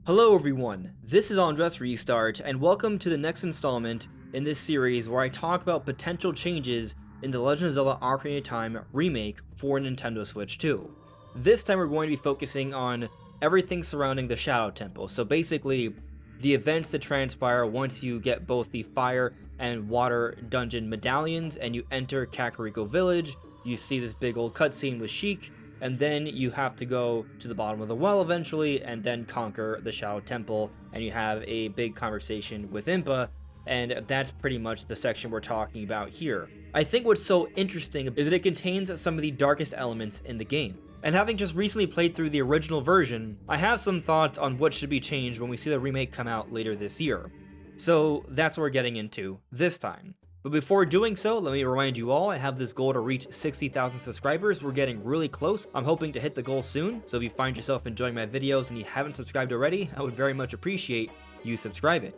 Hello everyone, this is AndresRestart, and welcome to the next installment in this series where I talk about potential changes in The Legend of Zelda Ocarina of Time Remake for Nintendo Switch 2. This time we're going to be focusing on everything surrounding the Shadow Temple, so basically the events that transpire once you get both the Fire and Water Dungeon medallions and you enter Kakariko Village. You see this big old cutscene with Sheik, and then you have to go to the bottom of the well eventually, and then conquer the Shadow Temple, and you have a big conversation with Impa, and that's pretty much the section we're talking about here. I think what's so interesting is that it contains some of the darkest elements in the game. And having just recently played through the original version, I have some thoughts on what should be changed when we see the remake come out later this year. So that's what we're getting into this time. But before doing so, let me remind you all, I have this goal to reach 60,000 subscribers. We're getting really close. I'm hoping to hit the goal soon, so if you find yourself enjoying my videos and you haven't subscribed already, I would very much appreciate you subscribing.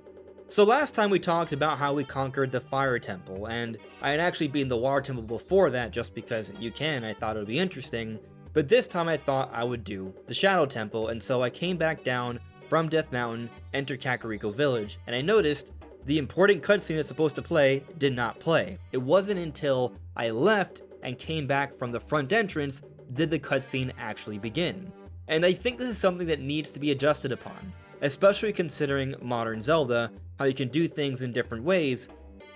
So last time we talked about how we conquered the Fire Temple, and I had actually been the Water Temple before that just because you can, I thought it would be interesting. But this time I thought I would do the Shadow Temple, and so I came back down from Death Mountain, entered Kakariko Village, and I noticed the important cutscene that's supposed to play did not play. It wasn't until I left and came back from the front entrance did the cutscene actually begin. And I think this is something that needs to be adjusted upon, especially considering modern Zelda, how you can do things in different ways.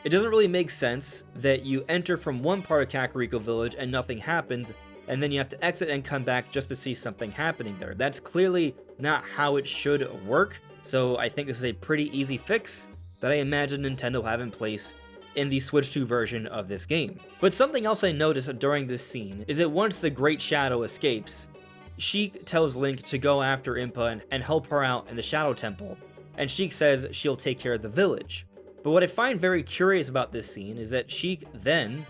It doesn't really make sense that you enter from one part of Kakariko Village and nothing happens, and then you have to exit and come back just to see something happening there. That's clearly not how it should work, so I think this is a pretty easy fix that I imagine Nintendo will have in place in the Switch 2 version of this game. But something else I noticed during this scene is that once the Great Shadow escapes, Sheik tells Link to go after Impa and help her out in the Shadow Temple, and Sheik says she'll take care of the village. But what I find very curious about this scene is that Sheik then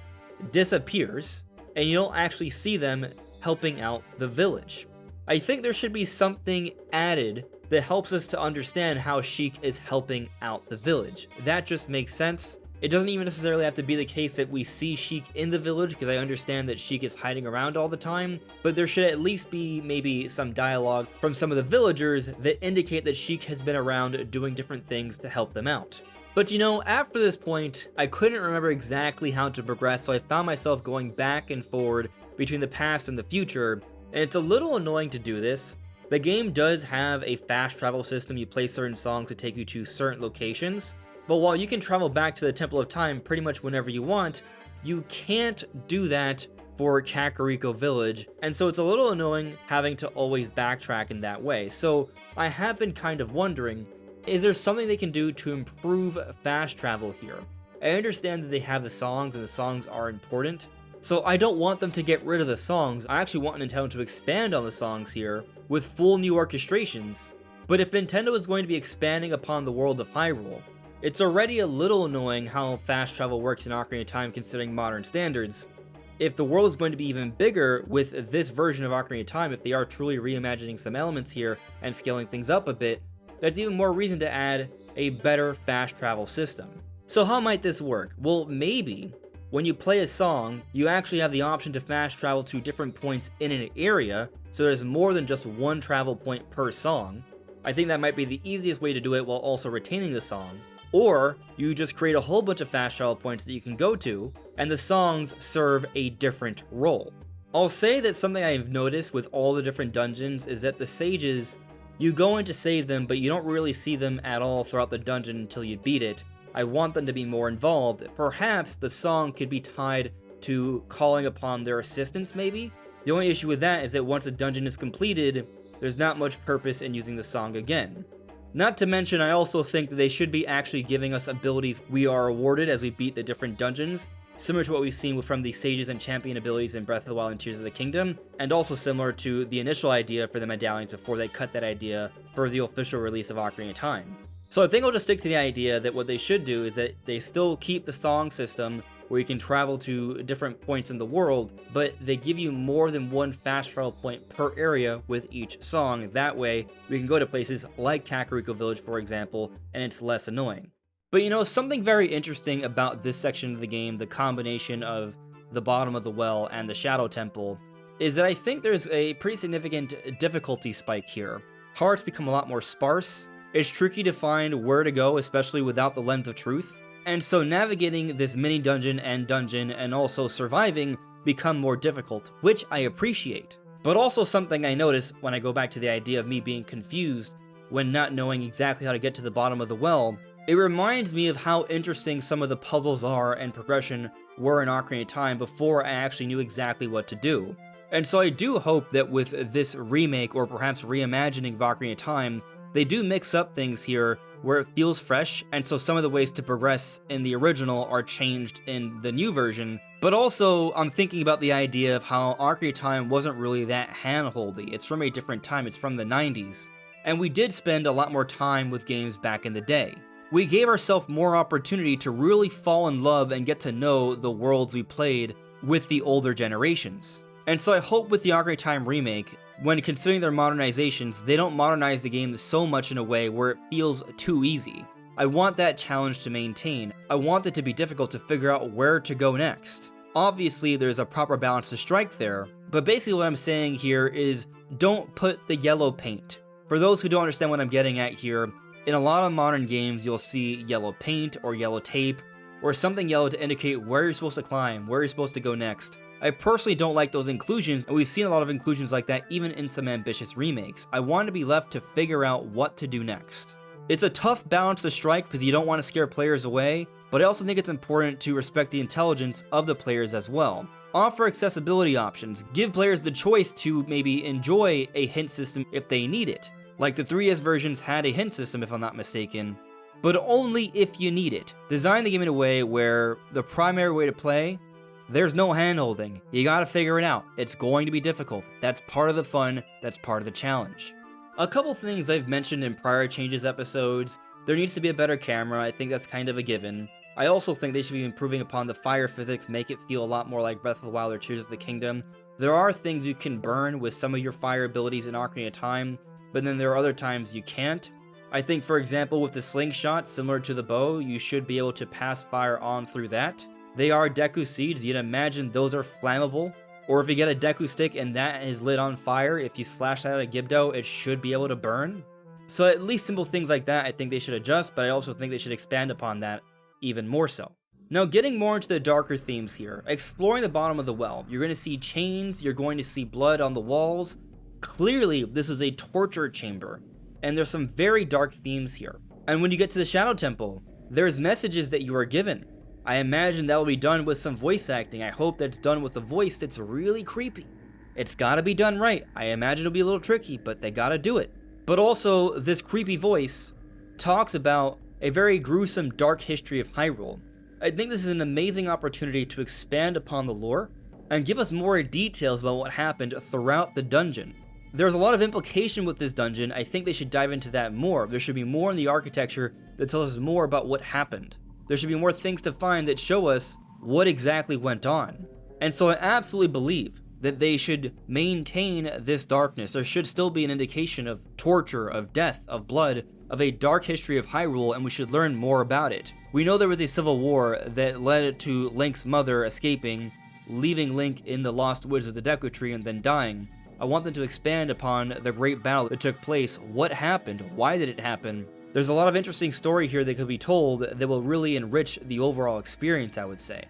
disappears, and you don't actually see them helping out the village. I think there should be something added that helps us to understand how Sheik is helping out the village. That just makes sense. It doesn't even necessarily have to be the case that we see Sheik in the village, because I understand that Sheik is hiding around all the time, but there should at least be maybe some dialogue from some of the villagers that indicate that Sheik has been around doing different things to help them out. But you know, after this point, I couldn't remember exactly how to progress, so I found myself going back and forward between the past and the future, and it's a little annoying to do this. The game does have a fast travel system. You play certain songs to take you to certain locations, but while you can travel back to the Temple of Time pretty much whenever you want, you can't do that for Kakariko Village, and so it's a little annoying having to always backtrack in that way. So I have been kind of wondering, is there something they can do to improve fast travel here? I understand that they have the songs and the songs are important, so I don't want them to get rid of the songs. I actually want Nintendo to expand on the songs here with full new orchestrations. But if Nintendo is going to be expanding upon the world of Hyrule, it's already a little annoying how fast travel works in Ocarina of Time considering modern standards. If the world is going to be even bigger with this version of Ocarina of Time, if they are truly reimagining some elements here and scaling things up a bit, that's even more reason to add a better fast travel system. So how might this work? Well, maybe when you play a song, you actually have the option to fast travel to different points in an area, so there's more than just one travel point per song. I think that might be the easiest way to do it while also retaining the song. Or you just create a whole bunch of fast travel points that you can go to, and the songs serve a different role. I'll say that something I've noticed with all the different dungeons is that the sages, you go in to save them, but you don't really see them at all throughout the dungeon until you beat it. I want them to be more involved. Perhaps the song could be tied to calling upon their assistance, maybe? The only issue with that is that once a dungeon is completed, there's not much purpose in using the song again. Not to mention, I also think that they should be actually giving us abilities we are awarded as we beat the different dungeons, similar to what we've seen from the Sages and Champion abilities in Breath of the Wild and Tears of the Kingdom, and also similar to the initial idea for the medallions before they cut that idea for the official release of Ocarina of Time. So I think I'll just stick to the idea that what they should do is that they still keep the song system where you can travel to different points in the world, but they give you more than one fast travel point per area with each song. That way, we can go to places like Kakariko Village, for example, and it's less annoying. But you know, something very interesting about this section of the game, the combination of the bottom of the well and the Shadow Temple, is that I think there's a pretty significant difficulty spike here. Hearts become a lot more sparse. It's tricky to find where to go, especially without the lens of truth. And so navigating this mini dungeon and also surviving become more difficult, which I appreciate. But also something I notice when I go back to the idea of me being confused when not knowing exactly how to get to the bottom of the well, it reminds me of how interesting some of the puzzles are and progression were in Ocarina of Time before I actually knew exactly what to do. And so I do hope that with this remake, or perhaps reimagining of Ocarina of Time, they do mix up things here where it feels fresh, and so some of the ways to progress in the original are changed in the new version. But also, I'm thinking about the idea of how Ocarina of Time wasn't really that handholdy. It's from a different time, it's from the 90s. And we did spend a lot more time with games back in the day. We gave ourselves more opportunity to really fall in love and get to know the worlds we played with the older generations. And so I hope with the Ocarina of Time remake, when considering their modernizations, they don't modernize the game so much in a way where it feels too easy. I want that challenge to maintain. I want it to be difficult to figure out where to go next. Obviously, there's a proper balance to strike there, but basically what I'm saying here is don't put the yellow paint. For those who don't understand what I'm getting at here, in a lot of modern games, you'll see yellow paint or yellow tape, or something yellow to indicate where you're supposed to climb, where you're supposed to go next. I personally don't like those inclusions, and we've seen a lot of inclusions like that even in some ambitious remakes. I want to be left to figure out what to do next. It's a tough balance to strike because you don't want to scare players away, but I also think it's important to respect the intelligence of the players as well. Offer accessibility options, give players the choice to maybe enjoy a hint system if they need it. Like the 3DS versions had a hint system if I'm not mistaken, but only if you need it. Design the game in a way where the primary way to play, there's no handholding. You gotta figure it out. It's going to be difficult. That's part of the fun, that's part of the challenge. A couple things I've mentioned in prior changes episodes. There needs to be a better camera, I think that's kind of a given. I also think they should be improving upon the fire physics, make it feel a lot more like Breath of the Wild or Tears of the Kingdom. There are things you can burn with some of your fire abilities in Ocarina of Time, but then there are other times you can't. I think, for example, with the slingshot, similar to the bow, you should be able to pass fire on through that. They are Deku Seeds, you'd imagine those are flammable. Or if you get a Deku Stick and that is lit on fire, if you slash that at a Gibdo, it should be able to burn. So at least simple things like that I think they should adjust, but I also think they should expand upon that even more so. Now getting more into the darker themes here, exploring the bottom of the well, you're going to see chains, you're going to see blood on the walls. Clearly this is a torture chamber, and there's some very dark themes here. And when you get to the Shadow Temple, there's messages that you are given. I imagine that'll be done with some voice acting. I hope that's done with a voice that's really creepy. It's gotta be done right. I imagine it'll be a little tricky, but they gotta do it. But also, this creepy voice talks about a very gruesome dark history of Hyrule. I think this is an amazing opportunity to expand upon the lore and give us more details about what happened throughout the dungeon. There's a lot of implication with this dungeon. I think they should dive into that more. There should be more in the architecture that tells us more about what happened. There should be more things to find that show us what exactly went on. And so I absolutely believe that they should maintain this darkness. There should still be an indication of torture, of death, of blood, of a dark history of Hyrule, and we should learn more about it. We know there was a civil war that led to Link's mother escaping, leaving Link in the Lost Woods of the Deku Tree and then dying. I want them to expand upon the great battle that took place. What happened? Why did it happen? There's a lot of interesting story here that could be told that will really enrich the overall experience, I would say.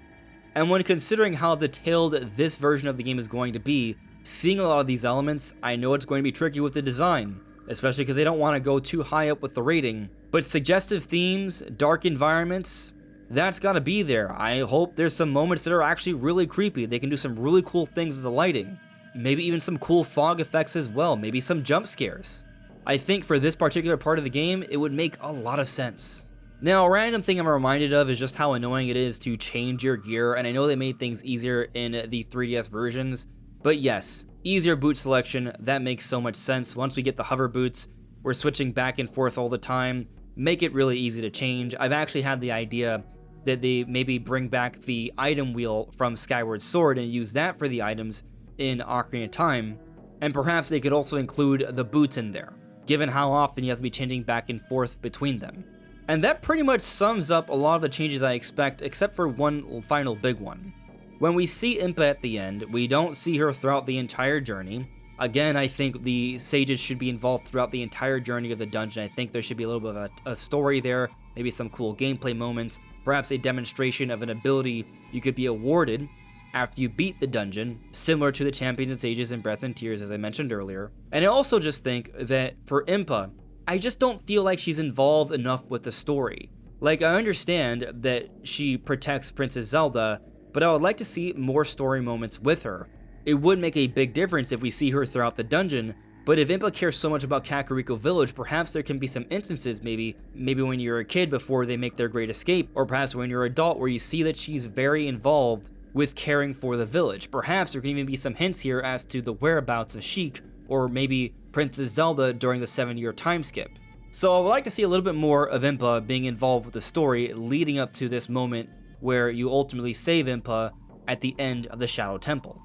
And when considering how detailed this version of the game is going to be, seeing a lot of these elements, I know it's going to be tricky with the design, especially because they don't want to go too high up with the rating. But suggestive themes, dark environments, that's gotta be there. I hope there's some moments that are actually really creepy. They can do some really cool things with the lighting. Maybe even some cool fog effects as well, maybe some jump scares. I think for this particular part of the game, it would make a lot of sense. Now, a random thing I'm reminded of is just how annoying it is to change your gear, and I know they made things easier in the 3DS versions, but yes, easier boot selection, that makes so much sense. Once we get the hover boots, we're switching back and forth all the time, make it really easy to change. I've actually had the idea that they maybe bring back the item wheel from Skyward Sword and use that for the items in Ocarina of Time, and perhaps they could also include the boots in there, given how often you have to be changing back and forth between them. And that pretty much sums up a lot of the changes I expect, except for one final big one. When we see Impa at the end, we don't see her throughout the entire journey. Again, I think the sages should be involved throughout the entire journey of the dungeon. I think there should be a little bit of a story there, maybe some cool gameplay moments, perhaps a demonstration of an ability you could be awarded after you beat the dungeon, similar to the champions and sages in Breath and Tears, as I mentioned earlier. And I also just think that for Impa, I just don't feel like she's involved enough with the story. Like, I understand that she protects Princess Zelda, but I would like to see more story moments with her. It would make a big difference if we see her throughout the dungeon, but if Impa cares so much about Kakariko Village, perhaps there can be some instances, maybe when you're a kid before they make their great escape, or perhaps when you're an adult where you see that she's very involved with caring for the village. Perhaps there can even be some hints here as to the whereabouts of Sheik, or maybe Princess Zelda during the 7-year time skip. So I would like to see a little bit more of Impa being involved with the story leading up to this moment where you ultimately save Impa at the end of the Shadow Temple.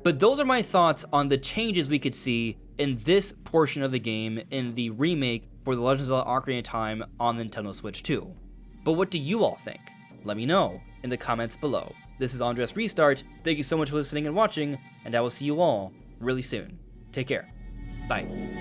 But those are my thoughts on the changes we could see in this portion of the game in the remake for The Legend of Zelda Ocarina of Time on Nintendo Switch 2. But what do you all think? Let me know in the comments below. This is AndresRestart. Thank you so much for listening and watching, and I will see you all really soon. Take care. Bye.